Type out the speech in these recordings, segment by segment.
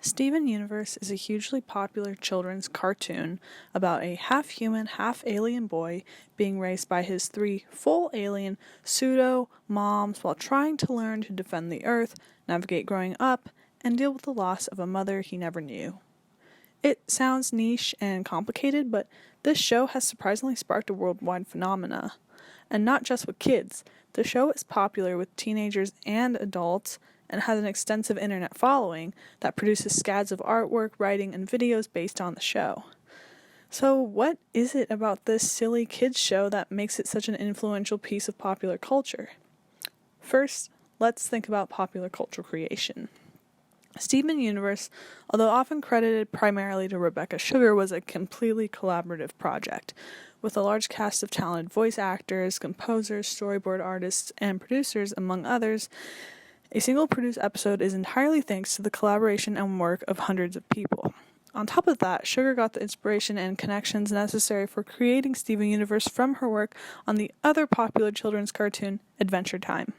Steven Universe is a hugely popular children's cartoon about a half-human, half-alien boy being raised by his three full-alien pseudo-moms while trying to learn to defend the Earth, navigate growing up, and deal with the loss of a mother he never knew. It sounds niche and complicated, but this show has surprisingly sparked a worldwide phenomena. And not just with kids. The show is popular with teenagers and adults, and has an extensive internet following that produces scads of artwork, writing, and videos based on the show. So what is it about this silly kids show that makes it such an influential piece of popular culture? First, let's think about popular culture creation. Steven Universe, although often credited primarily to Rebecca Sugar, was a completely collaborative project, with a large cast of talented voice actors, composers, storyboard artists, and producers, among others. A single produced episode is entirely thanks to the collaboration and work of hundreds of people. On top of that, Sugar got the inspiration and connections necessary for creating Steven Universe from her work on the other popular children's cartoon, Adventure Time.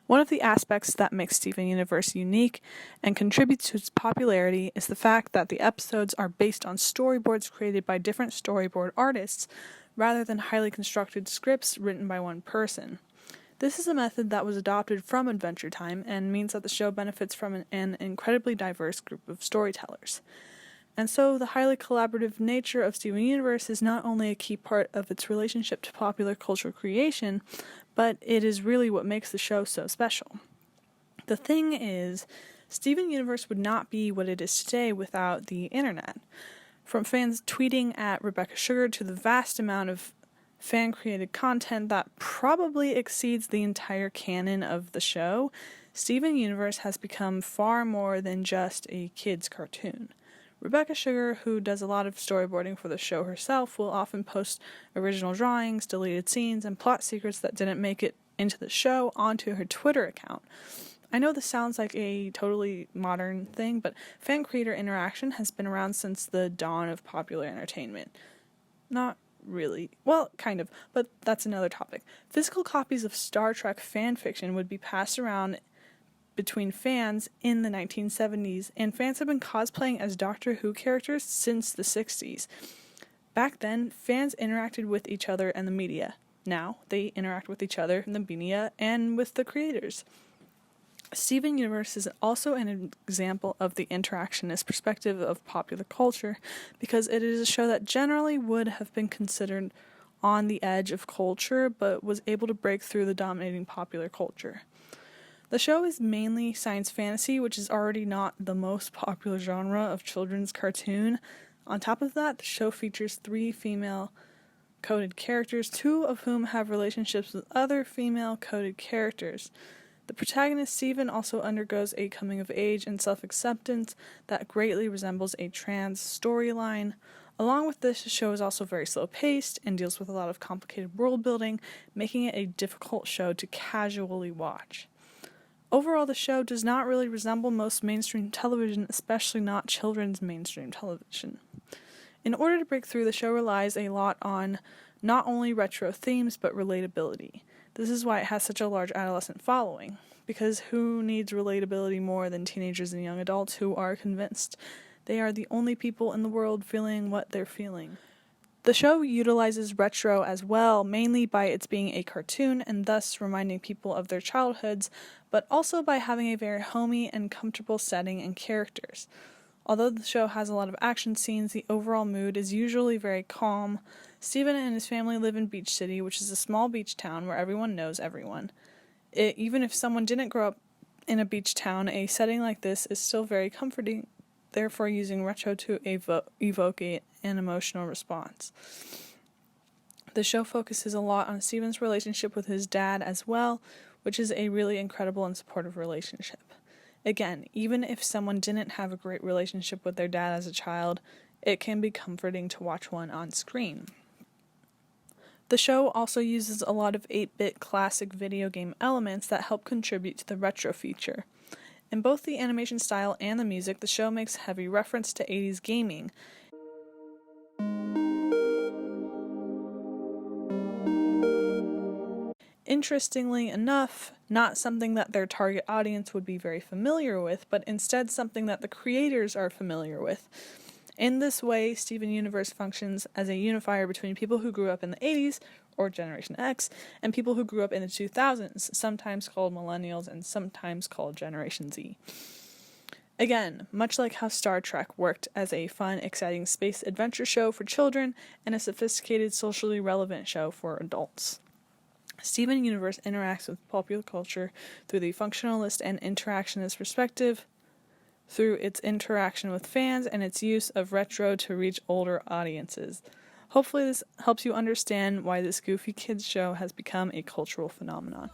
One of the aspects that makes Steven Universe unique and contributes to its popularity is the fact that the episodes are based on storyboards created by different storyboard artists, rather than highly constructed scripts written by one person. This is a method that was adopted from Adventure Time and means that the show benefits from an incredibly diverse group of storytellers. And so the highly collaborative nature of Steven Universe is not only a key part of its relationship to popular cultural creation, but it is really what makes the show so special. The thing is, Steven Universe would not be what it is today without the internet. From fans tweeting at Rebecca Sugar to the vast amount of fan-created content that probably exceeds the entire canon of the show, Steven Universe has become far more than just a kid's cartoon. Rebecca Sugar, who does a lot of storyboarding for the show herself, will often post original drawings, deleted scenes, and plot secrets that didn't make it into the show onto her Twitter account. I know this sounds like a totally modern thing, but fan-creator interaction has been around since the dawn of popular entertainment. Not really. Well, kind of, but that's another topic. Physical copies of Star Trek fan fiction would be passed around between fans in the 1970s, and fans have been cosplaying as Doctor Who characters since the 60s. Back then, fans interacted with each other and the media. Now, they interact with each other and the media and with the creators. Steven Universe is also an example of the interactionist perspective of popular culture, because it is a show that generally would have been considered on the edge of culture, but was able to break through the dominating popular culture. The show is mainly science fantasy, which is already not the most popular genre of children's cartoon. On top of that, the show features 3 female-coded characters, 2 of whom have relationships with other female-coded characters. The protagonist, Steven, also undergoes a coming-of-age and self-acceptance that greatly resembles a trans storyline. Along with this, the show is also very slow-paced and deals with a lot of complicated world-building, making it a difficult show to casually watch. Overall, the show does not really resemble most mainstream television, especially not children's mainstream television. In order to break through, the show relies a lot on not only retro themes, but relatability. This is why it has such a large adolescent following, because who needs relatability more than teenagers and young adults who are convinced they are the only people in the world feeling what they're feeling? The show utilizes retro as well, mainly by its being a cartoon and thus reminding people of their childhoods, but also by having a very homey and comfortable setting and characters. Although the show has a lot of action scenes, the overall mood is usually very calm. Steven and his family live in Beach City, which is a small beach town where everyone knows everyone. Even if someone didn't grow up in a beach town, a setting like this is still very comforting, therefore using retro to evoke an emotional response. The show focuses a lot on Steven's relationship with his dad as well, which is a really incredible and supportive relationship. Again, even if someone didn't have a great relationship with their dad as a child, it can be comforting to watch one on screen. The show also uses a lot of 8-bit classic video game elements that help contribute to the retro feature. In both the animation style and the music, the show makes heavy reference to 80s gaming. interestingly enough, not something that their target audience would be very familiar with, but instead something that the creators are familiar with. In this way, Steven Universe functions as a unifier between people who grew up in the 80s, or Generation X, and people who grew up in the 2000s, sometimes called Millennials and sometimes called Generation Z. Again, much like how Star Trek worked as a fun, exciting space adventure show for children and a sophisticated, socially relevant show for adults. Steven Universe interacts with popular culture through the functionalist and interactionist perspective, through its interaction with fans and its use of retro to reach older audiences. Hopefully this helps you understand why this goofy kids show has become a cultural phenomenon.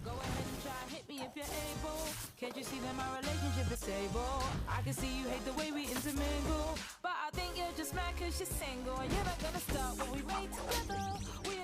Go ahead and try, hit me if you're able. Can't you see that my relationship is stable? I can see you hate the way we intermingle, but I think you're just mad cause you're single, and you're not gonna stop when we made together. We